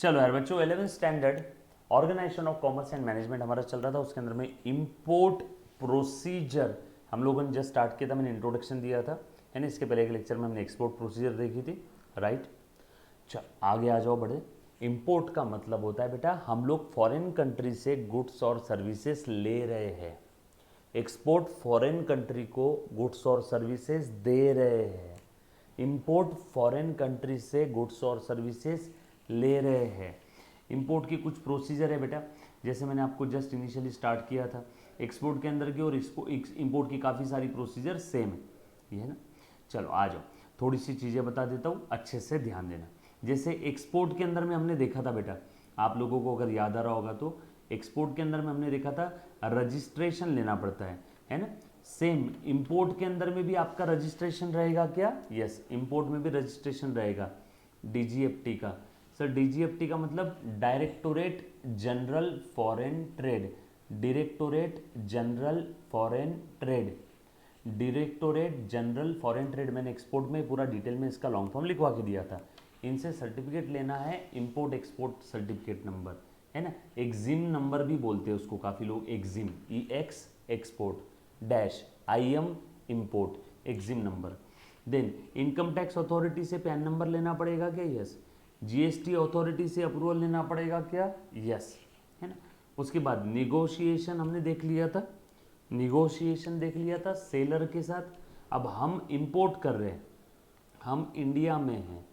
चलो यार बच्चों 11th standard organisation of commerce and management हमारा चल रहा था, उसके अंदर में इंपोर्ट प्रोसीजर हम लोगों ने जस्ट स्टार्ट किया था, मैंने इंट्रोडक्शन दिया था, है ना। इसके पहले एक लेक्चर में हमने एक्सपोर्ट प्रोसीजर देखी थी, राइट। चल आगे आ जाओ बड़े। इंपोर्ट का मतलब होता है बेटा हम लोग फॉरेन कंट्री से गुड्स और सर्विसेज ले रहे हैं। एक्सपोर्ट फॉरेन कंट्री को गुड्स और सर्विसेज दे रहे हैं। इंपोर्ट फॉरेन कंट्री से गुड्स और सर्विसेज ले रहे हैं। इंपोर्ट की कुछ प्रोसीजर है बेटा, जैसे मैंने आपको जस्ट इनिशियली स्टार्ट किया था। एक्सपोर्ट के अंदर की और इंपोर्ट की काफ़ी सारी प्रोसीजर सेम है, ये है ना। चलो आ जाओ, थोड़ी सी चीज़ें बता देता हूँ, अच्छे से ध्यान देना। जैसे एक्सपोर्ट के अंदर में हमने देखा था बेटा, आप लोगों को अगर याद आ रहा होगा तो एक्सपोर्ट के अंदर में हमने देखा था रजिस्ट्रेशन लेना पड़ता है ना। सेम इंपोर्ट के अंदर में भी आपका रजिस्ट्रेशन रहेगा क्या? यस, इंपोर्ट में भी रजिस्ट्रेशन रहेगा डीजीएफटी का। सर डीजीएफटी का मतलब directorate general foreign trade, directorate general foreign trade, directorate general foreign trade. मैंने एक्सपोर्ट में पूरा डिटेल में इसका लॉन्ग फॉर्म लिखवा के दिया था। इनसे सर्टिफिकेट लेना है, इंपोर्ट एक्सपोर्ट सर्टिफिकेट नंबर, है ना। एग्जिम नंबर भी बोलते हैं उसको काफ़ी लोग, EXIM EX export dash IM import, EXIM number. Then income tax authority से पैन नंबर लेना पड़ेगा क्या? यस। GST अथॉरिटी से अप्रूवल लेना पड़ेगा क्या? यस, है ना। उसके बाद निगोशिएशन हमने देख लिया था, निगोशिएशन देख लिया था सेलर के साथ। अब हम इंपोर्ट कर रहे हैं, हम इंडिया में हैं,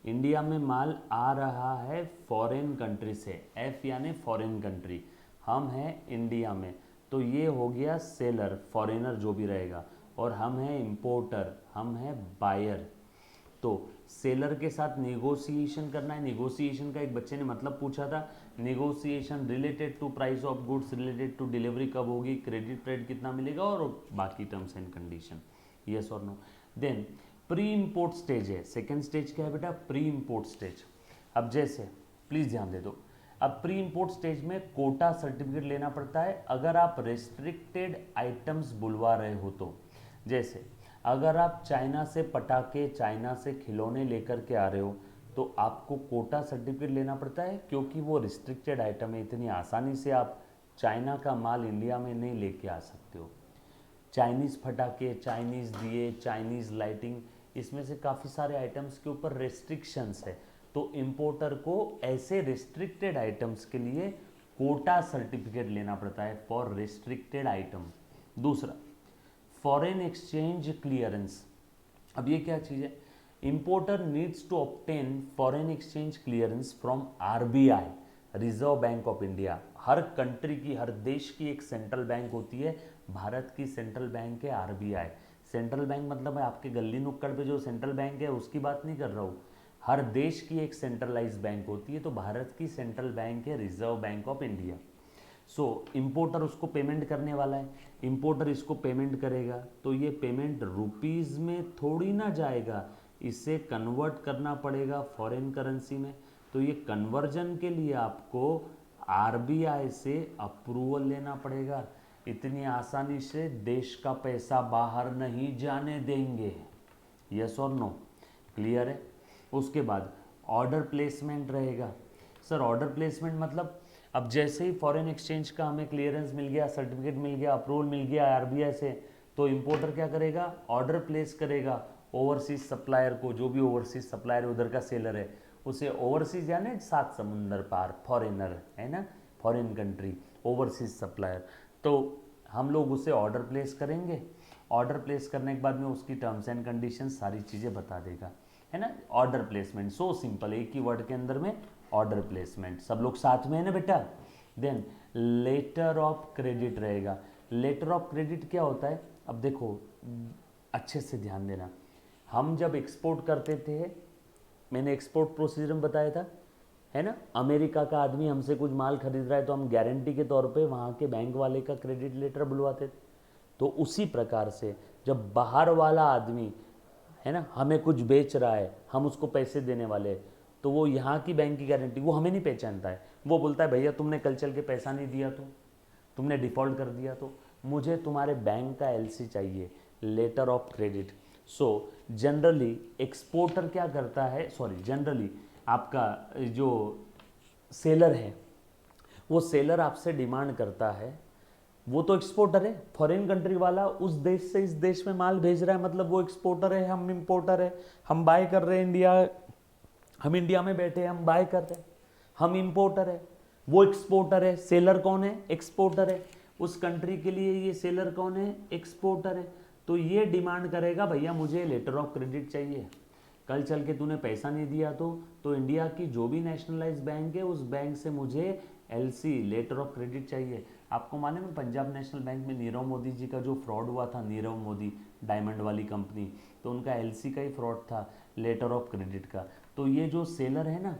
इंडिया में माल आ रहा है फॉरेन कंट्री से, F यानी फॉरेन कंट्री, हम हैं इंडिया में, तो ये हो गया सेलर, फॉरेनर जो भी रहेगा, और हम हैं इंपोर्टर, हम हैं बायर। तो सेलर के साथ नेगोशिएशन करना है। नेगोशिएशन का एक बच्चे ने मतलब पूछा था, negotiation related to price of goods, related to delivery कब होगी, क्रेडिट रेट कितना मिलेगा, और बाकी टर्म्स एंड कंडीशन, यस और no. Then pre import stage है। सेकेंड स्टेज क्या है बेटा? Pre import stage. अब जैसे प्लीज़ ध्यान दे दो, अब प्री इंपोर्ट स्टेज में कोटा सर्टिफिकेट लेना पड़ता है अगर आप रेस्ट्रिक्टेड आइटम्स बुलवा रहे हो तो। जैसे अगर आप चाइना से पटाखे, चाइना से खिलौने लेकर के आ रहे हो तो आपको कोटा सर्टिफिकेट लेना पड़ता है, क्योंकि वो रिस्ट्रिक्टेड आइटम है, इतनी आसानी से आप चाइना का माल इंडिया में नहीं लेके आ सकते हो। चाइनीज़ पटाखे, चाइनीज़ दिए, चाइनीज़ लाइटिंग, इसमें से काफ़ी सारे आइटम्स के ऊपर रेस्ट्रिक्शंस है, तो इंपोर्टर को ऐसे रिस्ट्रिक्टेड आइटम्स के लिए कोटा सर्टिफिकेट लेना पड़ता है फॉर रिस्ट्रिक्टेड आइटम। दूसरा फॉरेन एक्सचेंज क्लियरेंस। अब ये क्या चीज़ है? Importer needs to obtain foreign exchange clearance from RBI, Reserve Bank of India. हर कंट्री की, हर देश की एक सेंट्रल बैंक होती है, भारत की सेंट्रल बैंक है RBI। सेंट्रल बैंक मतलब है आपके गली नुक्कड़ पे जो सेंट्रल बैंक है उसकी बात नहीं कर रहा हूँ, हर देश की एक सेंट्रलाइज बैंक होती है, तो भारत की सेंट्रल बैंक है reserve Bank of India. So importer उसको पेमेंट करने वाला है, इंपोर्टर इसको पेमेंट करेगा, तो ये पेमेंट रुपीज़ में थोड़ी ना जाएगा, इसे कन्वर्ट करना पड़ेगा फॉरेन करेंसी में। तो ये कन्वर्जन के लिए आपको RBI से अप्रूवल लेना पड़ेगा। इतनी आसानी से देश का पैसा बाहर नहीं जाने देंगे, यस और नो, क्लियर है। उसके बाद ऑर्डर प्लेसमेंट रहेगा। सर ऑर्डर प्लेसमेंट मतलब अब जैसे ही फॉरेन एक्सचेंज का हमें क्लियरेंस मिल गया, सर्टिफिकेट मिल गया, अप्रूवल मिल गया RBI से, तो इंपोर्टर क्या करेगा? ऑर्डर प्लेस करेगा ओवरसीज सप्लायर को, जो भी ओवरसीज सप्लायर उधर का सेलर है उसे, ओवरसीज यानी 7 समुंदर पार, फॉरेनर है ना, फॉरेन कंट्री, ओवरसीज सप्लायर। तो हम लोग उसे ऑर्डर प्लेस करेंगे, ऑर्डर प्लेस करने के बाद में उसकी टर्म्स एंड कंडीशन सारी चीज़ें बता देगा, है ना। ऑर्डर प्लेसमेंट सो सिंपल, एक ही वर्ड के अंदर में ऑर्डर प्लेसमेंट। सब लोग साथ में है ना बेटा। देन लेटर ऑफ क्रेडिट रहेगा। लेटर ऑफ क्रेडिट क्या होता है? अब देखो अच्छे से ध्यान देना, हम जब एक्सपोर्ट करते थे, मैंने एक्सपोर्ट प्रोसीजर में बताया था, है ना, अमेरिका का आदमी हमसे कुछ माल खरीद रहा है तो हम गारंटी के तौर पे वहाँ के बैंक वाले का क्रेडिट लेटर बुलवाते थे। तो उसी प्रकार से जब बाहर वाला आदमी, है ना, हमें कुछ बेच रहा है, हम उसको पैसे देने वाले हैं, तो वो यहाँ की बैंक की गारंटी, वो हमें नहीं पहचानता है, वो बोलता है भैया तुमने कल चल के पैसा नहीं दिया तो, तुमने डिफ़ॉल्ट कर दिया तो मुझे तुम्हारे बैंक का LC चाहिए, letter of credit. So generally exporter क्या करता है, सॉरी जनरली आपका जो सेलर है, वो सेलर आपसे डिमांड करता है, वो तो एक्सपोर्टर है, फॉरेन कंट्री वाला उस देश से इस देश में माल भेज रहा है, मतलब वो एक्सपोर्टर है, हम इंपोर्टर है। हम बाय कर रहे हैं इंडिया, हम इंडिया में बैठे हैं, हम बाय कर रहे हैं, हम इंपोर्टर है, वो एक्सपोर्टर है। सेलर कौन है? एक्सपोर्टर है। उस कंट्री के लिए ये सेलर कौन है? एक्सपोर्टर है। तो ये डिमांड करेगा भैया मुझे लेटर ऑफ क्रेडिट चाहिए। कल चल के तूने पैसा नहीं दिया तो इंडिया की जो भी नेशनलाइज बैंक है उस बैंक से मुझे एलसी लेटर ऑफ क्रेडिट चाहिए। आपको मालूम है पंजाब नेशनल बैंक में नीरव मोदी जी का जो फ्रॉड हुआ था, नीरव मोदी डायमंड वाली कंपनी, तो उनका एलसी का ही फ्रॉड था, लेटर ऑफ क्रेडिट का। तो ये जो सेलर है ना,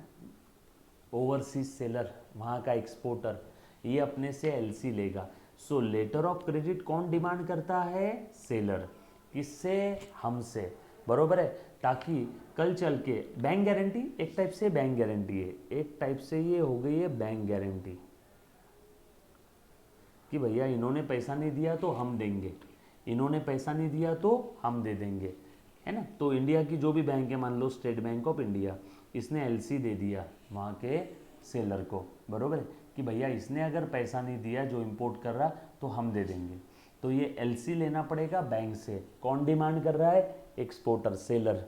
ओवरसीज सेलर, वहाँ का एक्सपोर्टर, ये अपने से एलसी लेगा। सो लेटर ऑफ क्रेडिट कौन डिमांड करता है? सेलर। किससे? हमसे, बरोबर है। ताकि कल चल के बैंक गारंटी, एक टाइप से बैंक गारंटी है, एक टाइप से ये हो गई है बैंक गारंटी कि भैया इन्होंने पैसा नहीं दिया तो हम देंगे, इन्होंने पैसा नहीं दिया तो हम दे देंगे, है ना। तो इंडिया की जो भी बैंक है, मान लो स्टेट बैंक ऑफ इंडिया, इसने एलसी दे दिया वहाँ के सेलर को, बरोबर है, कि भैया इसने अगर पैसा नहीं दिया जो इंपोर्ट कर रहा तो हम दे देंगे। तो ये एलसी लेना पड़ेगा बैंक से। कौन डिमांड कर रहा है? Exporter, seller.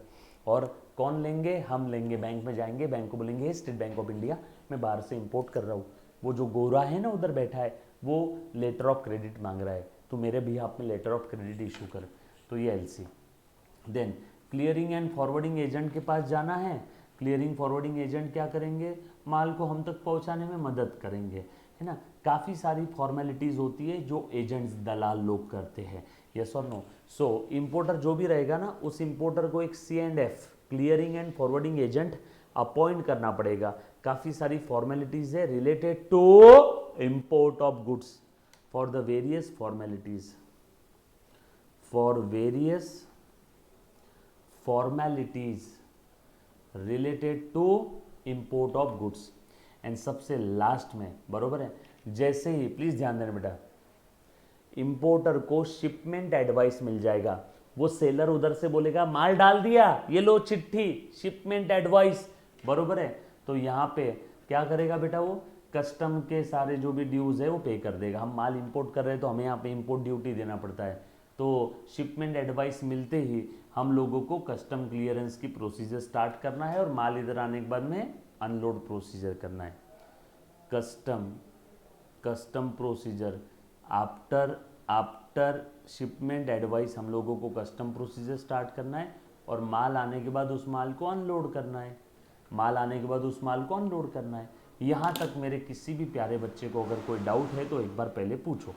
और कौन लेंगे? हम लेंगे। बैंक में जाएंगे, बैंक को बोलेंगे स्टेट बैंक ऑफ इंडिया मैं बाहर से इंपोर्ट कर रहा हूँ। वो जो गोरा है ना उधर बैठा है, वो लेटर ऑफ क्रेडिट मांग रहा है, तो मेरे बिहाफ में लेटर ऑफ क्रेडिट इशू कर। तो ये LC. Then clearing and forwarding agent के पास जाना है। क्लियरिंग फॉरवर्डिंग एजेंट क्या करेंगे? माल को हम तक पहुंचाने में मदद करेंगे, है ना। काफ़ी सारी फॉर्मेलिटीज़ होती है जो एजेंट्स, दलाल लोग करते हैं, यस और नो। सो इंपोर्टर जो भी रहेगा ना, उस इंपोर्टर को एक C&F, clearing and forwarding agent appoint करना पड़ेगा। काफ़ी सारी फॉर्मेलिटीज़ है related to import of goods for the various formalities, related to import of goods। And सबसे लास्ट में, बरोबर है, जैसे ही, प्लीज ध्यान देना बेटा, इंपोर्टर को शिपमेंट एडवाइस मिल जाएगा, वो सेलर उधर से बोलेगा माल डाल दिया, ये लो चिट्ठी, शिपमेंट एडवाइस, बरोबर है। तो यहाँ पे क्या करेगा बेटा? वो कस्टम के सारे जो भी ड्यूज है वो पे कर देगा। हम माल इंपोर्ट कर रहे हैं तो हमें यहाँ पे इंपोर्ट ड्यूटी देना पड़ता है। तो शिपमेंट एडवाइस मिलते ही हम लोगों को कस्टम क्लियरेंस की प्रोसीजर स्टार्ट करना है और माल इधर आने के बाद में अनलोड प्रोसीजर करना है। Custom procedure after shipment advice हम लोगों को कस्टम प्रोसीजर स्टार्ट करना है और माल आने के बाद उस माल को अनलोड करना है। माल आने के बाद उस माल को अनलोड करना है। यहाँ तक मेरे किसी भी प्यारे बच्चे को अगर कोई डाउट है तो एक बार पहले पूछो।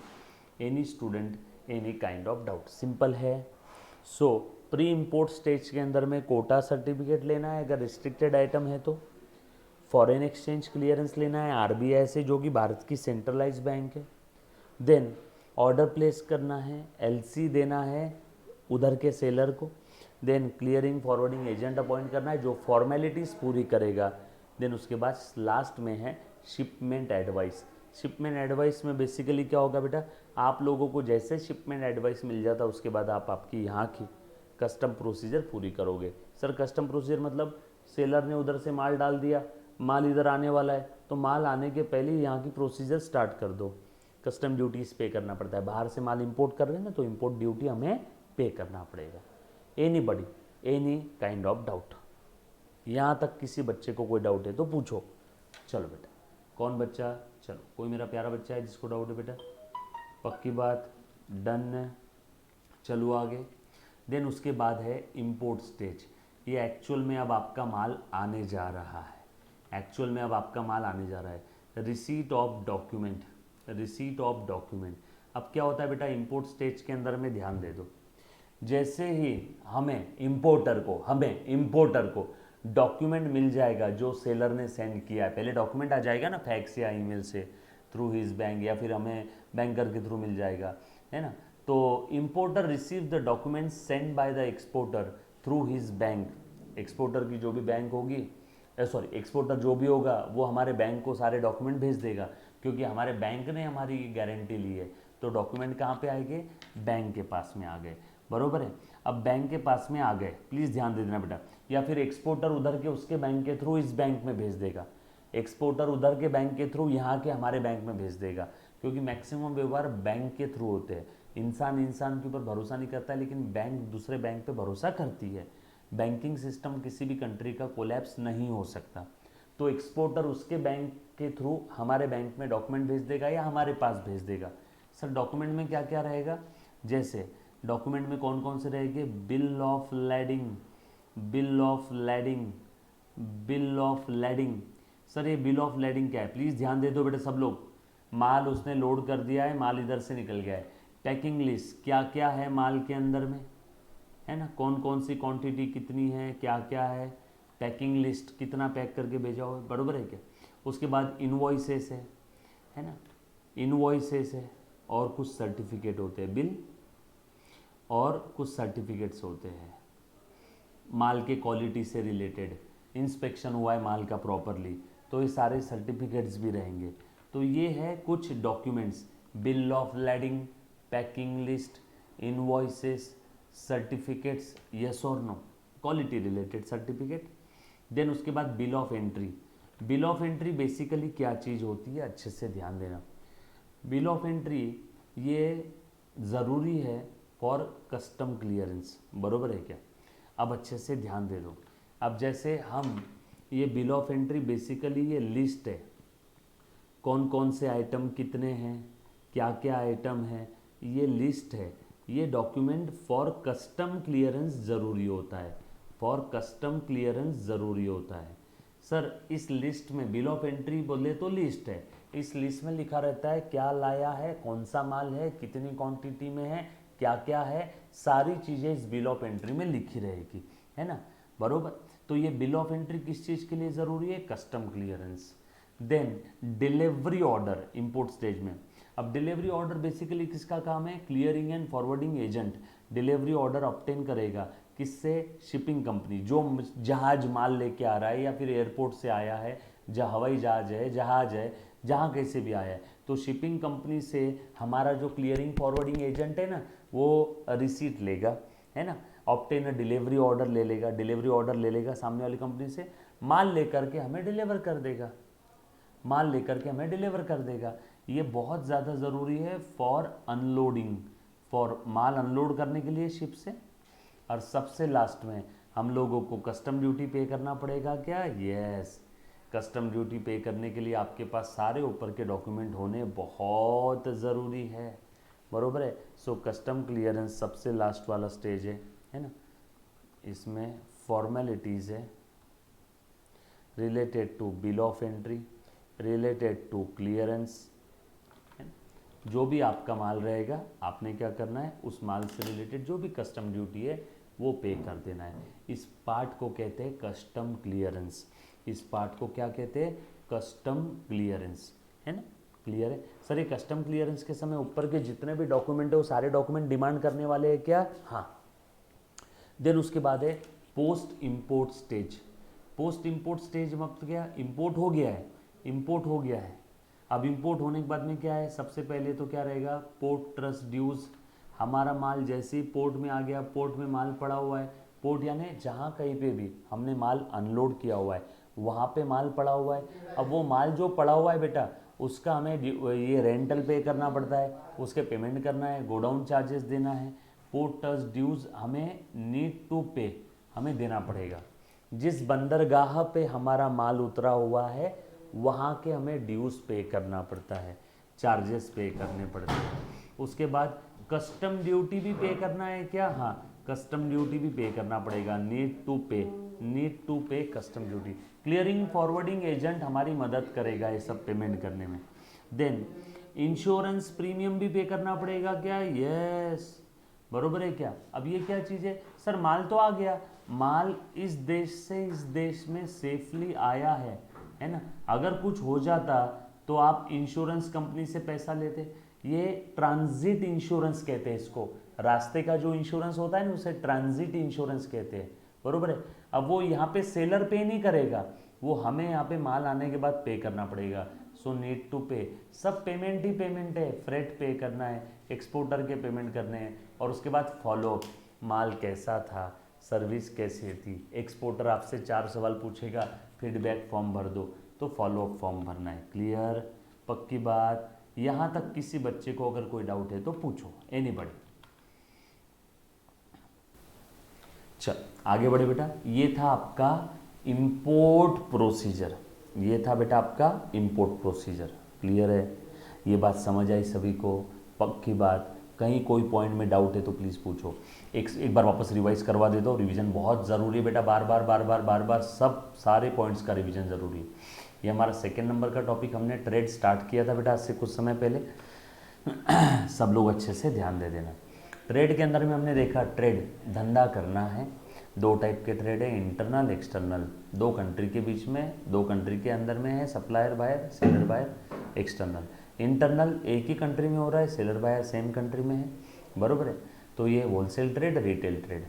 Any student, any kind of doubt, simple है। सो प्री इंपोर्ट स्टेज के अंदर में कोटा सर्टिफिकेट लेना है अगर रिस्ट्रिक्टेड आइटम है तो, फॉरेन एक्सचेंज क्लियरेंस लेना है RBI से जो कि भारत की सेंट्रलाइज बैंक है। देन ऑर्डर प्लेस करना है, LC देना है उधर के सेलर को। Then clearing forwarding agent appoint करना है जो फॉर्मेलिटीज़ पूरी करेगा। देन उसके बाद लास्ट में है शिपमेंट एडवाइस। शिपमेंट एडवाइस में बेसिकली क्या होगा बेटा? आप लोगों को जैसे शिपमेंट एडवाइस मिल जाता उसके बाद आप आपकी यहाँ की कस्टम प्रोसीजर पूरी करोगे। सर कस्टम प्रोसीजर मतलब सेलर ने उधर से माल डाल दिया, माल इधर आने वाला है, तो माल आने के पहले ही यहाँ की प्रोसीजर स्टार्ट कर दो। कस्टम ड्यूटीज़ पे करना पड़ता है, बाहर से माल इंपोर्ट कर रहे हैं ना तो इंपोर्ट ड्यूटी हमें पे करना पड़ेगा। Anybody, any kind of doubt? यहाँ तक किसी बच्चे को कोई डाउट है तो पूछो। चलो बेटा, कौन बच्चा? चलो कोई मेरा प्यारा बच्चा है जिसको डाउट है बेटा? पक्की बात, डन। चलो आगे। देन उसके बाद है इंपोर्ट स्टेज। ये एक्चुअल में अब आपका माल आने जा रहा है, एक्चुअल में अब आपका माल आने जा रहा है। Receipt of document, receipt of document. अब क्या होता है बेटा इंपोर्ट स्टेज के अंदर में, ध्यान दे दो, जैसे ही हमें इंपोर्टर को डॉक्यूमेंट मिल जाएगा जो सेलर ने सेंड किया है, पहले डॉक्यूमेंट आ जाएगा ना फैक्स या ईमेल से, थ्रू हिज बैंक, या फिर हमें बैंकर के थ्रू मिल जाएगा, है ना। तो importer receive the document send by the exporter through his bank. Exporter की जो भी बैंक होगी, एक्सपोर्टर जो भी होगा वो हमारे बैंक को सारे डॉक्यूमेंट भेज देगा, क्योंकि हमारे बैंक ने हमारी गारंटी ली है। तो डॉक्यूमेंट कहाँ पे आएंगे? बैंक के पास में आ गए, बरोबर है। अब बैंक के पास में आ गए, प्लीज़ ध्यान दे देना बेटा, या फिर एक्सपोर्टर उधर के उसके बैंक के थ्रू इस बैंक में भेज देगा। एक्सपोर्टर उधर के बैंक के थ्रू यहाँ के हमारे बैंक में भेज देगा, क्योंकि मैक्सिमम व्यवहार बैंक के थ्रू होते हैं। इंसान इंसान के ऊपर भरोसा नहीं करता है, लेकिन बैंक दूसरे बैंक पे भरोसा करती है। बैंकिंग सिस्टम किसी भी कंट्री का कोलैप्स नहीं हो सकता। तो एक्सपोर्टर उसके बैंक के थ्रू हमारे बैंक में डॉक्यूमेंट भेज देगा या हमारे पास भेज देगा। सर डॉक्यूमेंट में क्या क्या रहेगा, जैसे डॉक्यूमेंट में कौन कौन से रहेंगे, bill of lading, bill of lading, bill of lading. Sir ये बिल ऑफ लैडिंग क्या है, प्लीज़ ध्यान दे दो बेटे सब लोग। माल उसने लोड कर दिया है, माल इधर से निकल गया है। पैकिंग लिस्ट, क्या क्या है माल के अंदर में, है ना, कौन कौन सी क्वांटिटी कितनी है, क्या क्या है, पैकिंग लिस्ट कितना पैक करके भेजा हुआ है, बराबर है क्या। उसके बाद इनवॉइसेस है ना, इनवॉइसेस है, और कुछ सर्टिफिकेट होते हैं, बिल और कुछ सर्टिफिकेट्स होते हैं माल के क्वालिटी से रिलेटेड, इंस्पेक्शन हुआ है माल का प्रॉपरली, तो ये सारे सर्टिफिकेट्स भी रहेंगे। तो ये है कुछ documents, bill of lading, packing list, invoices, certificates, yes और no, quality related certificate. Then उसके बाद bill of entry. Bill of entry basically क्या चीज़ होती है, अच्छे से ध्यान देना। बिल ऑफ एंट्री ये ज़रूरी है फॉर कस्टम क्लियरेंस, बरोबर है क्या। अब अच्छे से ध्यान दे दो। अब जैसे हम ये बिल ऑफ एंट्री बेसिकली ये लिस्ट है, कौन कौन से आइटम कितने हैं, क्या क्या आइटम है, ये लिस्ट है। ये डॉक्यूमेंट फॉर कस्टम क्लियरेंस ज़रूरी होता है, फॉर कस्टम क्लियरेंस ज़रूरी होता है। सर इस लिस्ट में बिल ऑफ एंट्री बोले तो लिस्ट है, इस लिस्ट में लिखा रहता है क्या लाया है, कौन सा माल है, कितनी क्वांटिटी में है, क्या क्या है, सारी चीज़ें इस बिल ऑफ एंट्री में लिखी रहेगी, है ना, बरोबर। तो ये बिल ऑफ एंट्री किस चीज़ के लिए ज़रूरी है, custom clearance. Then delivery order import stage में। अब डिलीवरी ऑर्डर बेसिकली किसका काम है, clearing and forwarding agent delivery order obtain करेगा, किससे, शिपिंग कंपनी, जो जहाज माल लेके आ रहा है या फिर एयरपोर्ट से आया है, हवाई जहाज है, जहाँ कैसे भी आया है, तो शिपिंग कंपनी से हमारा जो क्लियरिंग फॉरवर्डिंग एजेंट है ना, वो रिसीट लेगा, है ना, ऑब्टेन अ डिलीवरी ऑर्डर ले लेगा, डिलीवरी ऑर्डर ले लेगा सामने वाली कंपनी से, माल लेकर के हमें डिलीवर कर देगा, माल लेकर के हमें डिलीवर कर देगा। ये बहुत ज़्यादा ज़रूरी है for unloading, for mall unload करने के लिए शिप से। और सबसे लास्ट में हम लोगों को कस्टम ड्यूटी पे करना पड़ेगा क्या, यस, कस्टम ड्यूटी पे करने के लिए आपके पास सारे ऊपर के डॉक्यूमेंट होने बहुत ज़रूरी है, बरोबर है। सो कस्टम क्लियरेंस सबसे लास्ट वाला स्टेज है ना, इसमें फॉर्मेलिटीज़ है related to bill of entry, related to clearance, जो भी आपका माल रहेगा आपने क्या करना है, उस माल से रिलेटेड जो भी कस्टम ड्यूटी है वो पे कर देना है। इस पार्ट को कहते हैं कस्टम क्लियरेंस, इस पार्ट को क्या कहते हैं, कस्टम क्लियरेंस, है ना, क्लियर है। सर ये कस्टम क्लियरेंस के समय ऊपर के जितने भी डॉक्यूमेंट है वो सारे डॉक्यूमेंट डिमांड करने वाले हैं क्या, हाँ। देन उसके बाद है post import stage. Post import stage मतलब क्या, इंपोर्ट हो गया है, इंपोर्ट हो गया है। अब इंपोर्ट होने के बाद में क्या है, सबसे पहले तो क्या रहेगा, पोर्ट ट्रस्ट ड्यूज। हमारा माल जैसे ही पोर्ट में आ गया, पोर्ट में माल पड़ा हुआ है, पोर्ट यानी जहाँ कहीं पे भी हमने माल अनलोड किया हुआ है वहाँ पे माल पड़ा हुआ है। अब वो माल जो पड़ा हुआ है बेटा, उसका हमें ये रेंटल पे करना पड़ता है, उसके पेमेंट करना है, गोडाउन चार्जेस देना है, पोर्ट ट्रस्ट ड्यूज हमें नीड टू पे हमें देना पड़ेगा। जिस बंदरगाह पे हमारा माल उतरा हुआ है वहाँ के हमें ड्यूज पे करना पड़ता है, चार्जेस पे करने पड़ते हैं। उसके बाद कस्टम ड्यूटी भी पे करना है क्या, हाँ, कस्टम ड्यूटी भी पे करना पड़ेगा, नीड टू पे, नीड टू पे custom duty. Clearing forwarding agent हमारी मदद करेगा ये सब पेमेंट करने में। देन इंश्योरेंस प्रीमियम भी पे करना पड़ेगा क्या, यस, बरोबर है क्या। अब ये क्या चीज़ है, सर माल तो आ गया, माल इस देश से इस देश में सेफली आया है ना, अगर कुछ हो जाता तो आप इंश्योरेंस कंपनी से पैसा लेते, ये ट्रांजिट इंश्योरेंस कहते हैं इसको, रास्ते का जो इंश्योरेंस होता है ना उसे ट्रांजिट इंश्योरेंस कहते हैं, बरोबर है। अब वो यहाँ पे सेलर पे नहीं करेगा, वो हमें यहाँ पे माल आने के बाद पे करना पड़ेगा। सो नीड टू पे, सब पेमेंट ही पेमेंट है, फ्रेट पे करना है, एक्सपोर्टर के पेमेंट करने हैं, और उसके बाद फॉलो, माल कैसा था, सर्विस कैसी थी। एक्सपोर्टर आपसे 4 सवाल पूछेगा, फीडबैक फॉर्म भर दो, तो फॉलो अप फॉर्म भरना है। क्लियर, पक्की बात। यहाँ तक किसी बच्चे को अगर कोई डाउट है तो पूछो, एनीबॉडी। चल आगे बढ़े बेटा। ये था आपका इंपोर्ट प्रोसीजर, ये था बेटा आपका इंपोर्ट प्रोसीजर। क्लियर है, ये बात समझ आई सभी को, पक्की बात। कहीं कोई पॉइंट में डाउट है तो प्लीज़ पूछो। एक बार वापस रिवाइज करवा दे दो, रिवीजन बहुत ज़रूरी है बेटा, बार बार सब सारे पॉइंट्स का रिवीजन ज़रूरी है। ये हमारा सेकेंड नंबर का टॉपिक, हमने ट्रेड स्टार्ट किया था बेटा आज से कुछ समय पहले। सब लोग अच्छे से ध्यान दे देना। ट्रेड के अंदर में हमने देखा, ट्रेड धंधा करना है। दो टाइप के ट्रेड है, इंटरनल एक्सटर्नल। दो कंट्री के बीच में, दो कंट्री के अंदर में है, supplier buyer, seller buyer. External, internal एक ही कंट्री में हो रहा है, सेलर बायर सेम कंट्री में है, बरोबर है। तो ये होलसेल ट्रेड, रिटेल ट्रेड,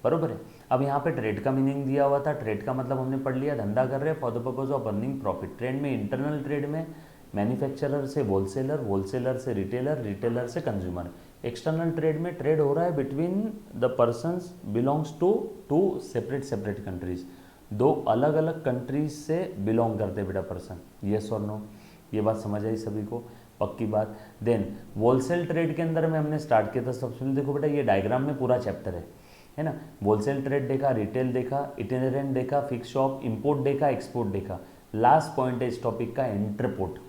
बरोबर है। अब यहाँ पे ट्रेड का मीनिंग दिया हुआ था। ट्रेड का मतलब हमने पढ़ लिया, धंधा कर रहे हैं for the purpose of earning profit. Trade में, इंटरनल ट्रेड में मैन्युफैक्चरर से होलसेलर, होलसेलर से रिटेलर, रिटेलर से कंज्यूमर। एक्सटर्नल ट्रेड में ट्रेड हो रहा है between the persons belongs to two separate countries. दो अलग अलग कंट्रीज से बिलोंग करते बेटा पर्सन। येस और नो, ये बात समझ आई सभी को, पक्की बात। देन होलसेल ट्रेड के अंदर में हमने स्टार्ट किया था सबसे पहले। देखो बेटा, ये डायग्राम में पूरा चैप्टर है ना। होलसेल ट्रेड देखा, रिटेल देखा, इटिनरेंट देखा, फिक्स शॉप, इंपोर्ट देखा, एक्सपोर्ट देखा। लास्ट पॉइंट है इस टॉपिक का, एंटरपोर्ट,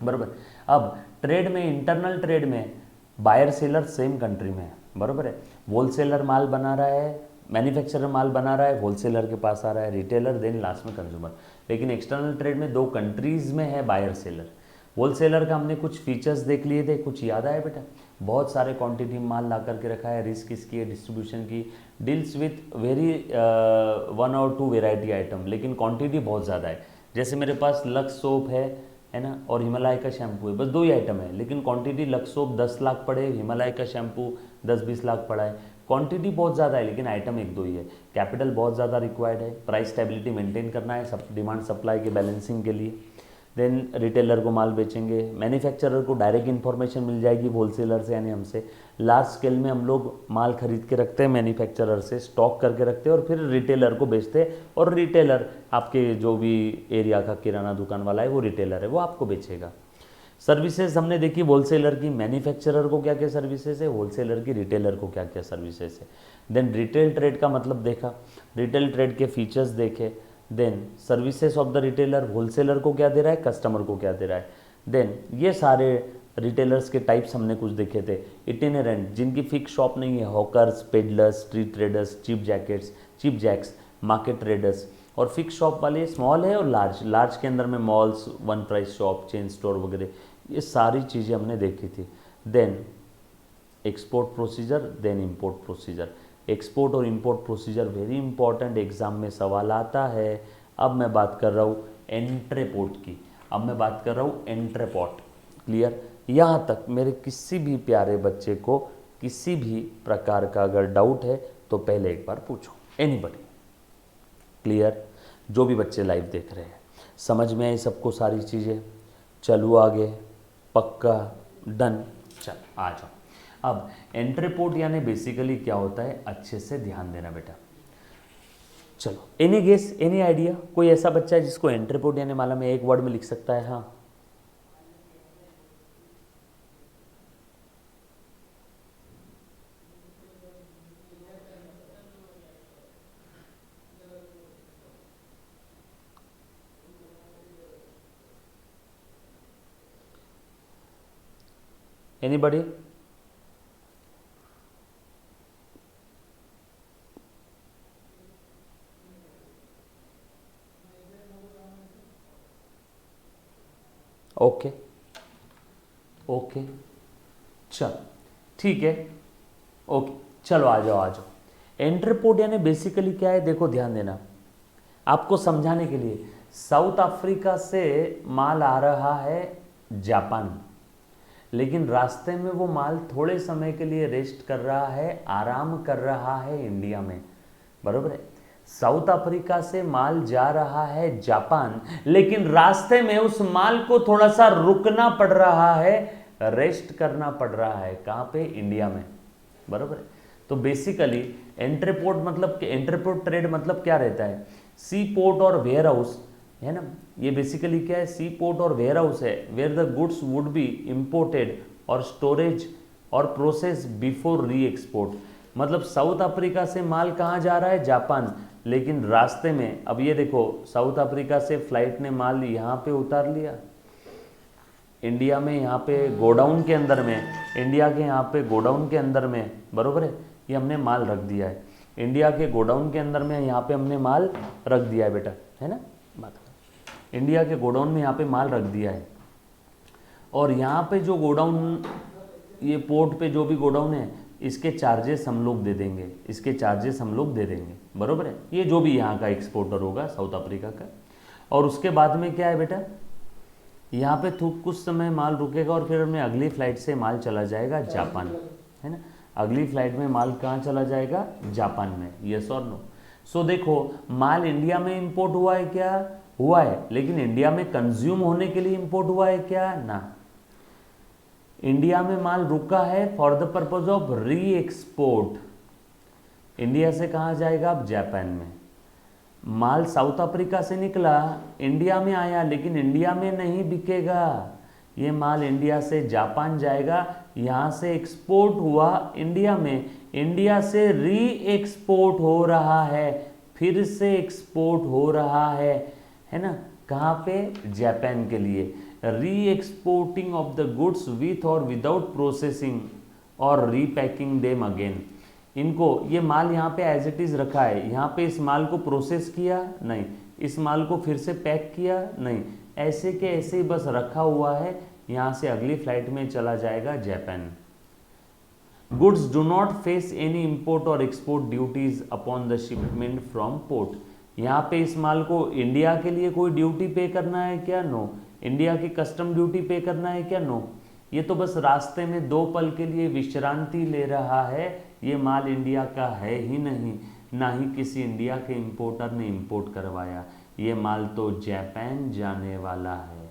बरोबर। अब ट्रेड में, इंटरनल ट्रेड में बायर सेलर सेम कंट्री में है, बरोबर है। होलसेलर माल बना रहा है, मैन्युफैक्चरर माल बना रहा है, होलसेलर के पास आ रहा है, रिटेलर, देन लास्ट में कंज्यूमर। लेकिन एक्सटर्नल ट्रेड में दो कंट्रीज में है बायर सेलर। होलसेलर का हमने कुछ फीचर्स देख लिए थे, कुछ याद आया बेटा? बहुत सारे क्वांटिटी माल ला करके रखा है, रिस्क इसकी है, डिस्ट्रीब्यूशन की, डील्स विथ वेरी 1 और 2 वेराइटी आइटम, लेकिन क्वांटिटी बहुत ज़्यादा है। जैसे मेरे पास लक्स सोप है ना, और हिमालय का शैम्पू है, बस 2 ही आइटम है, लेकिन क्वांटिटी लक्स सोप 10 लाख पड़े, हिमालय का शैम्पू 10-20 लाख पड़ा है। क्वांटिटी बहुत ज़्यादा है लेकिन आइटम 1-2 ही है। कैपिटल बहुत ज़्यादा रिक्वायर्ड है, प्राइस स्टेबिलिटी मेंटेन करना है, सब डिमांड सप्लाई के बैलेंसिंग के लिए। देन रिटेलर को माल बेचेंगे, मैन्युफैक्चरर को डायरेक्ट इन्फॉर्मेशन मिल जाएगी होलसेलर से, यानी हमसे। लार्ज स्केल में हम लोग माल खरीद के रखते हैं मैन्युफैक्चरर से, स्टॉक करके रखते हैं और फिर रिटेलर को बेचते हैं। और रिटेलर आपके जो भी एरिया का किराना दुकान वाला है वो रिटेलर है, वो आपको बेचेगा। सर्विसेज हमने देखी होलसेलर की, मैन्युफैक्चरर को क्या क्या सर्विसेज है, होलसेलर की, रिटेलर को क्या क्या सर्विसेज है। देन रिटेल ट्रेड का मतलब देखा, रिटेल ट्रेड के फीचर्स देखे। Then services of the retailer, wholesaler को क्या दे रहा है, कस्टमर को क्या दे रहा है। देन ये सारे रिटेलर्स के टाइप्स हमने कुछ देखे थे। इटिनरेंट, जिनकी फिक्स शॉप नहीं है, hawkers, peddlers, street traders, cheap jackets, cheap jacks, market traders. और फिक्स शॉप वाले स्मॉल है और लार्ज, लार्ज के अंदर में malls, one price shop, chain store वगैरह, ये सारी चीज़ें हमने देखी थी। Then export procedure, then import procedure. Export और import procedure very important, exam में सवाल आता है। अब मैं बात कर रहा हूँ एंट्रेपोर्ट की, अब मैं बात कर रहा हूँ एंट्रेपोर्ट। क्लियर? यहाँ तक मेरे किसी भी प्यारे बच्चे को किसी भी प्रकार का अगर डाउट है तो पहले एक बार पूछो, एनीबडी। क्लियर? जो भी बच्चे लाइव देख रहे हैं, समझ में आई सबको सारी चीज़ें? चलो आगे, पक्का, डन। चल आ जाओ। अब एंट्रीपोर्ट यानी बेसिकली क्या होता है, अच्छे से ध्यान देना बेटा। चलो, एनी गेस, एनी आइडिया? कोई ऐसा बच्चा है जिसको एंट्रीपोर्ट यानी मालूम है, एक वर्ड में लिख सकता है? हाँ, एनीबडी? ओके ओके, चल ठीक है, ओके। चलो आ जाओ आ जाओ। एंट्रीपोर्ट यानी बेसिकली क्या है, देखो ध्यान देना आपको समझाने के लिए। साउथ अफ्रीका से माल आ रहा है जापान, लेकिन रास्ते में वो माल थोड़े समय के लिए रेस्ट कर रहा है, आराम कर रहा है इंडिया में, बरोबर है। साउथ अफ्रीका से माल जा रहा है जापान, लेकिन रास्ते में उस माल को थोड़ा सा रुकना पड़ रहा है, रेस्ट करना पड़ रहा है। कहाँ पे? इंडिया में, बरोबर है। तो बेसिकली एंट्रीपोर्ट मतलब, एंट्रीपोर्ट ट्रेड मतलब क्या रहता है, सी पोर्ट और वेयर हाउस है ना। ये बेसिकली क्या है, सी पोर्ट और वेयर हाउस है where the goods would be imported और स्टोरेज और प्रोसेस बिफोर री एक्सपोर्ट। मतलब साउथ अफ्रीका से माल कहाँ जा रहा है, जापान, लेकिन रास्ते में, अब ये देखो साउथ अफ्रीका से फ्लाइट ने माल यहाँ पे उतार लिया इंडिया में, यहाँ पे गोडाउन के अंदर में, इंडिया के यहाँ पे गोडाउन के अंदर में, बरोबर है, ये हमने माल रख दिया है इंडिया के गोडाउन के अंदर में, यहाँ पे हमने माल रख दिया है बेटा, है ना, बात इंडिया के गोडाउन में यहाँ पे माल रख दिया है। और यहाँ पे जो गोडाउन, ये पोर्ट पे जो भी गोडाउन है, इसके चार्जेस हम लोग दे देंगे, इसके चार्जेस हम लोग दे देंगे, बरोबर है, ये जो भी यहाँ का एक्सपोर्टर होगा साउथ अफ्रीका का। और उसके बाद में क्या है बेटा, यहाँ पे कुछ समय माल रुकेगा और फिर हमें अगली फ्लाइट से माल चला जाएगा जापान, है ना। अगली फ्लाइट में माल कहाँ चला जाएगा, जापान में, यस और नो। सो देखो माल इंडिया में इंपोर्ट हुआ है क्या, हुआ है, लेकिन इंडिया में कंज्यूम होने के लिए इंपोर्ट हुआ है क्या, ना। इंडिया में माल रुका है फॉर द पर्पज ऑफ री एक्सपोर्ट। इंडिया से कहाँ जाएगा, अब जापान में। माल साउथ अफ्रीका से निकला, इंडिया में आया, लेकिन इंडिया में नहीं बिकेगा, ये माल इंडिया से जापान जाएगा, यहाँ से एक्सपोर्ट हुआ इंडिया में, इंडिया से री एक्सपोर्ट हो रहा है, फिर से एक्सपोर्ट हो रहा है ना, कहाँ पे, जापान के लिए। री exporting of the goods with और विदाउट प्रोसेसिंग और रीपैकिंग देम अगेन। इनको, ये माल यहाँ पे एज इट इज़ रखा है, यहाँ पे इस माल को प्रोसेस किया नहीं, इस माल को फिर से पैक किया नहीं, ऐसे के ऐसे ही बस रखा हुआ है, यहाँ से अगली फ्लाइट में चला जाएगा Japan. Goods do not face any import और export duties upon the shipment from port. यहाँ पे इस माल को इंडिया के लिए कोई ड्यूटी पे करना है क्या, नो। इंडिया की कस्टम ड्यूटी पे करना है क्या, नो। ये तो बस रास्ते में 2 पल के लिए विश्रांति ले रहा है, ये माल इंडिया का है ही नहीं, ना ही किसी इंडिया के इंपोर्टर ने इंपोर्ट करवाया, ये माल तो जापान जाने वाला है,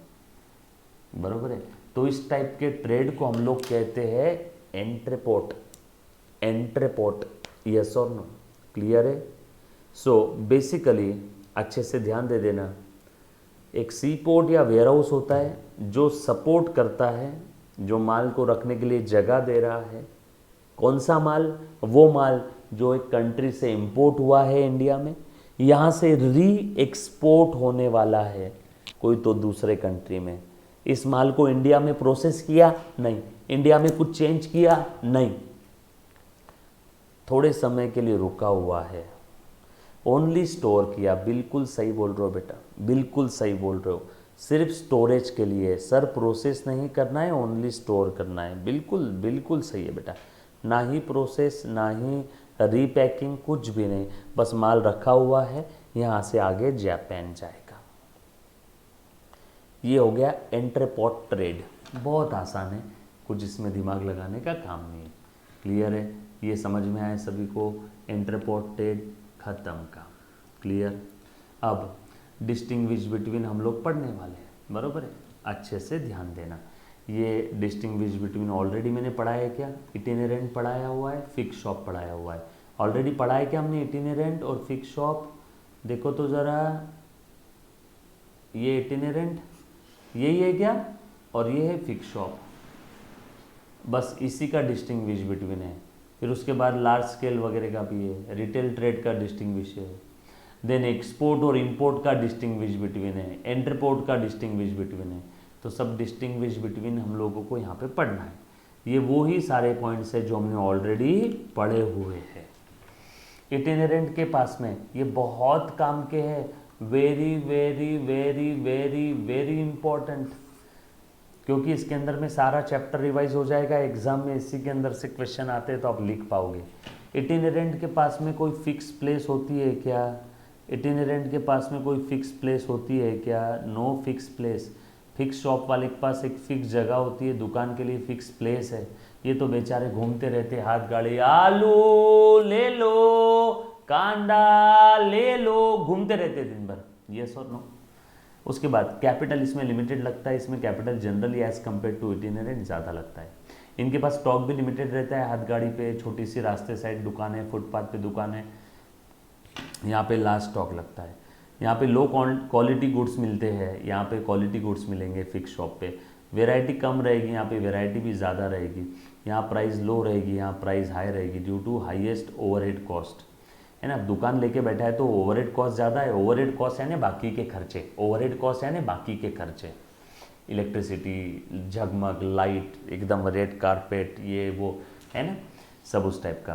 बरोबर है। तो इस टाइप के ट्रेड को हम लोग कहते हैं एंट्रेपोर्ट, एंट्रेपोर्ट, यस और नो, क्लियर है। सो बेसिकली अच्छे से ध्यान दे देना, एक सी पोर्ट या वेयर हाउस होता है जो सपोर्ट करता है, जो माल को रखने के लिए जगह दे रहा है। कौन सा माल, वो माल जो एक कंट्री से इंपोर्ट हुआ है इंडिया में, यहाँ से री एक्सपोर्ट होने वाला है कोई तो दूसरे कंट्री में। इस माल को इंडिया में प्रोसेस किया नहीं, इंडिया में कुछ चेंज किया नहीं, थोड़े समय के लिए रुका हुआ है, ओनली स्टोर किया। बिल्कुल सही बोल रहे हो बेटा, बिल्कुल सही बोल रहे हो, सिर्फ स्टोरेज के लिए सर, प्रोसेस नहीं करना है, ओनली स्टोर करना है, बिल्कुल बिल्कुल सही है बेटा। ना ही प्रोसेस, ना ही रीपैकिंग, कुछ भी नहीं, बस माल रखा हुआ है, यहाँ से आगे जापान जाएगा। ये हो गया एंट्रेपोर्ट ट्रेड, बहुत आसान है, कुछ इसमें दिमाग लगाने का काम नहीं है, क्लियर है। ये समझ में आया सभी को, एंट्रेपोर्ट ट्रेड खत्म का, क्लियर। अब डिस्टिंग्विश बिटवीन हम लोग पढ़ने वाले हैं, बरोबर है, अच्छे से ध्यान देना। ये डिस्टिंग्विश बिटवीन ऑलरेडी मैंने पढ़ाया है क्या, इटिनेरेंट पढ़ाया हुआ है, फिक्स शॉप पढ़ाया हुआ है, ऑलरेडी पढ़ाया क्या हमने इटिनेरेंट और फिक्स शॉप। देखो तो ज़रा, ये इटिनेरेंट यही है क्या, और ये है फिक्स शॉप, बस इसी का डिस्टिंग्विश बिटवीन है। फिर उसके बाद लार्ज स्केल वगैरह का भी है, रिटेल ट्रेड का डिस्टिंग्विश है, देन एक्सपोर्ट और इंपोर्ट का डिस्टिंग्विश बिटवीन है, एंट्रपोर्ट का डिस्टिंग्विश बिटवीन है। तो सब डिस्टिंग्विश बिटवीन हम लोगों को यहाँ पे पढ़ना है। ये वो ही सारे पॉइंट्स है जो हमने ऑलरेडी पढ़े हुए हैं। इटिनेरेंट के पास में ये बहुत काम के हैं, very very very very very important, क्योंकि इसके अंदर में सारा चैप्टर रिवाइज हो जाएगा, एग्जाम में इसी के अंदर से क्वेश्चन आते हैं तो आप लिख पाओगे। इटिनेरेंट के पास में कोई फिक्स प्लेस होती है क्या, इटिनेरेंट के पास में कोई फिक्स प्लेस होती है क्या, no fix place. Fix shop वाले के पास एक फिक्स जगह होती है, दुकान के लिए फिक्स प्लेस है। ये तो बेचारे घूमते रहते, हाथ गाड़ी, आलू ले लो, कांदा ले लो, घूमते रहते दिन भर, यस और नो। उसके बाद कैपिटल इसमें लिमिटेड लगता है, इसमें capital generally as compare to itinerant ज़्यादा लगता है। इनके पास स्टॉक भी लिमिटेड रहता है, हाथ गाड़ी पे छोटी सी रास्ते साइड दुकान है, फुटपाथ पे दुकान है, यहाँ पे लार्ज स्टॉक लगता है। यहाँ पे लो क्वालिटी गुड्स मिलते हैं, यहाँ पे क्वालिटी गुड्स मिलेंगे फिक्स शॉप पे। वेराइटी कम रहेगी, यहाँ पे वेराइटी भी ज़्यादा रहेगी। यहाँ प्राइस लो रहेगी, यहाँ प्राइस हाई रहेगी due to highest overhead cost, है ना। दुकान लेके बैठा है तो ओवरहेड कॉस्ट ज़्यादा है। ओवरहेड कॉस्ट यानी बाकी के खर्चे, ओवरहेड कॉस्ट यानी बाकी के खर्चे, इलेक्ट्रिसिटी, झगमग, लाइट, एकदम रेड कारपेट, ये वो, है ना, सब उस टाइप का।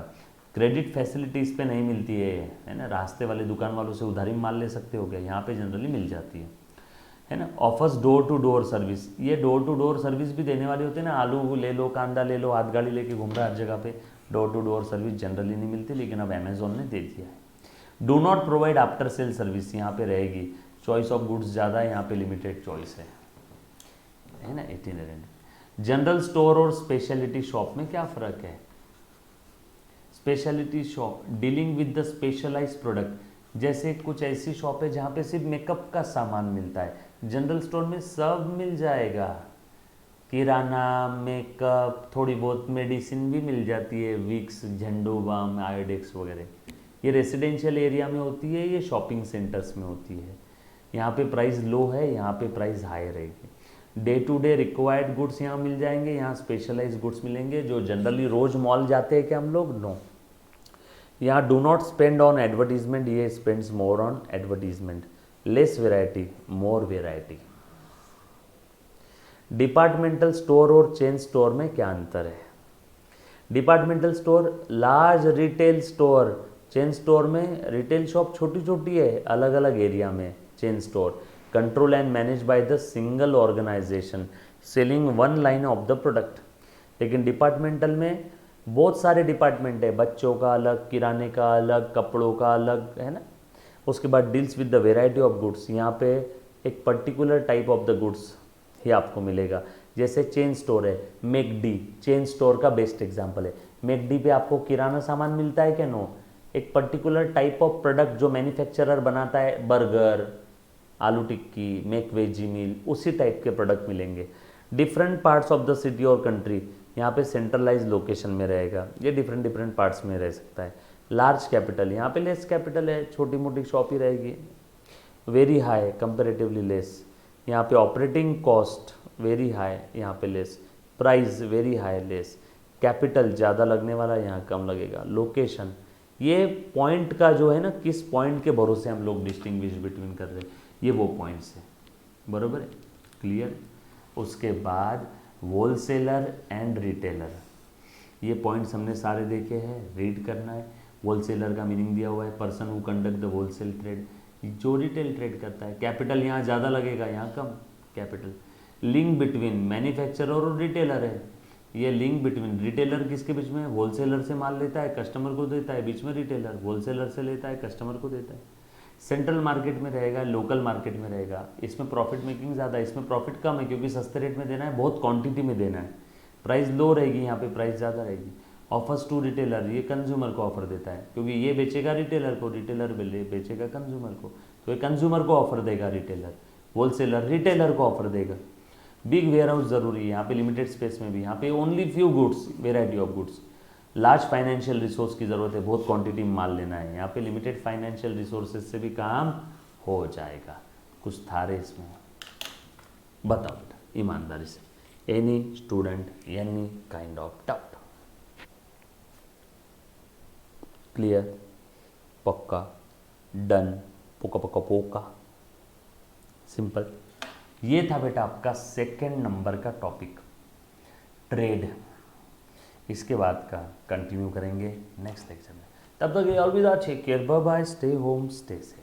क्रेडिट फैसिलिटीज़ पे नहीं मिलती है ना। रास्ते वाले दुकान वालों से उधारी माल ले सकते हो क्या, यहाँ पे जनरली मिल जाती है ना। Offers door to door service, ये डोर टू डोर सर्विस भी देने वाले होते हैं ना। आलू ले लो, कांदा ले लो, हाथ गाड़ी लेके घूम रहा है हर जगह पे, door to door service generally नहीं मिलती, लेकिन अब अमेजोन ने दे दिया है। Do not provide after sale service, यहाँ पे रहेगी। चॉइस ऑफ गुड्स ज़्यादा है, यहाँ पे लिमिटेड चॉइस है ना। इटिनरेंट। जनरल स्टोर और स्पेशलिटी शॉप में क्या फ़र्क है। Speciality shop dealing with the specialised product, जैसे कुछ ऐसी शॉप है जहाँ पे सिर्फ मेकअप का सामान मिलता है। जनरल स्टोर में सब मिल जाएगा, किराना, मेकअप, थोड़ी बहुत मेडिसिन भी मिल जाती है, विक्स, झंडू बाम, आयोडेक्स वगैरह। ये रेसिडेंशियल एरिया में होती है, ये शॉपिंग सेंटर्स में होती है। यहाँ पे प्राइस लो है, यहाँ पे प्राइस हाई रहेगी। Day to day required goods यहाँ मिल जाएंगे, यहाँ स्पेशलाइज्ड गुड्स मिलेंगे जो जनरली रोज मॉल जाते हैं क्या हम लोग, नो। यहाँ do not spend on advertisement, ये spends more on advertisement. Less variety, more variety. Departmental store और चेन स्टोर में क्या अंतर है। Departmental store large retail store, chain store में रिटेल शॉप छोटी छोटी है अलग अलग एरिया में। Chain store control and manage by the single organisation selling one line of the product. लेकिन डिपार्टमेंटल में बहुत सारे डिपार्टमेंट है, बच्चों का अलग, किराने का अलग, कपड़ों का अलग, है ना। उसके बाद deals with the variety of goods, यहाँ पे एक particular type of the goods ही आपको मिलेगा। जैसे चेन स्टोर है, मैकडी चेन स्टोर का बेस्ट एग्जांपल है। मैकडी पे आपको किराना सामान मिलता है क्या, नो। एक पर्टिकुलर टाइप ऑफ प्रोडक्ट जो मैन्युफैक्चरर बनाता है, बर्गर, आलू टिक्की, मैक वेजी मील, उसी टाइप के प्रोडक्ट मिलेंगे। Different parts of the city और कंट्री, यहाँ पे सेंट्रलाइज लोकेशन में रहेगा, ये डिफरेंट डिफरेंट पार्ट्स में रह सकता है। लार्ज कैपिटल, यहाँ पे लेस कैपिटल है, छोटी मोटी शॉप ही रहेगी। वेरी हाई, कंपेरेटिवली लेस, यहाँ पे ऑपरेटिंग कॉस्ट वेरी हाई, यहाँ पे less. Price very high, less. Capital ज़्यादा लगने वाला, यहाँ कम लगेगा। लोकेशन, ये पॉइंट का जो है ना, किस पॉइंट के भरोसे हम लोग डिस्टिंग्विश बिटवीन कर रहे हैं, ये वो पॉइंट्स है, बरोबर है, क्लियर। उसके बाद होलसेलर एंड रिटेलर, ये पॉइंट्स हमने सारे देखे हैं, रीड करना है। होलसेलर का मीनिंग दिया हुआ है, person who conduct the wholesale trade, जो रिटेल ट्रेड करता है। कैपिटल यहाँ ज़्यादा लगेगा, यहाँ कम कैपिटल। लिंक बिटवीन मैन्युफैक्चरर और रिटेलर है, ये लिंक बिटवीन रिटेलर किसके बीच में, होलसेलर से माल लेता है, कस्टमर को देता है, बीच में रिटेलर होलसेलर से लेता है, कस्टमर को देता है। सेंट्रल मार्केट में रहेगा, लोकल मार्केट में रहेगा, इसमें प्रॉफिट मेकिंग ज़्यादा है, इसमें प्रॉफिट कम है क्योंकि सस्ते रेट में देना है, बहुत क्वांटिटी में देना है। प्राइस लो रहेगी, यहाँ पे प्राइस ज़्यादा रहेगी। ऑफर्स टू रिटेलर, ये कंज्यूमर को ऑफर देता है क्योंकि ये बेचेगा रिटेलर को, रिटेलर बेचेगा कंज्यूमर को, तो ये कंज्यूमर को ऑफर देगा रिटेलर। होलसेलर रिटेलर को ऑफर देगा। बिग वेयर हाउस जरूरी है, यहाँ पे लिमिटेड स्पेस में भी, यहाँ पे only few goods, variety of goods. Large financial resource की ज़रूरत है, बहुत क्वांटिटी में माल लेना है, यहाँ पे लिमिटेड फाइनेंशियल रिसोर्सेज से भी काम हो जाएगा। कुछ थारे इसमें बताओ बेटा ईमानदारी से, any student, any kind of doubt, clear, पक्का, डन, पोका पोका पोका, सिंपल। ये था बेटा आपका सेकेंड नंबर का टॉपिक, ट्रेड। इसके बाद का कंटिन्यू करेंगे नेक्स्ट लेक्चर में। तब तक ये अलविदा, take care, bye bye, stay home, stay safe.